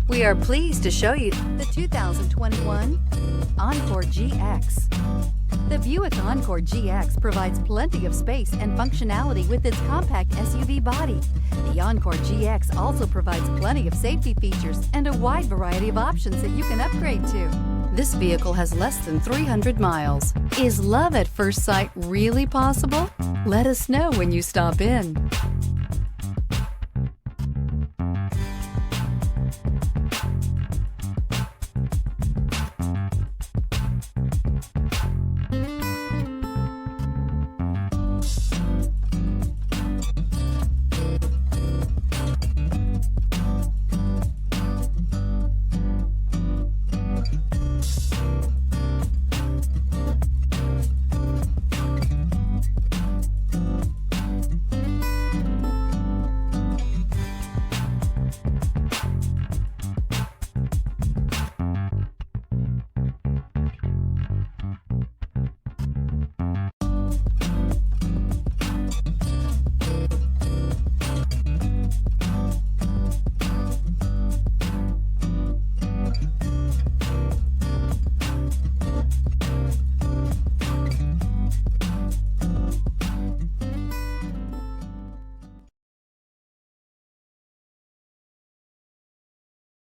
We are pleased to show you the 2021 Encore GX. The Buick Encore GX provides plenty of space and functionality with its compact SUV body. The Encore GX also provides plenty of safety features and a wide variety of options that you can upgrade to. This vehicle has less than 300 miles. Is love at first sight really possible? Let us know when you stop in.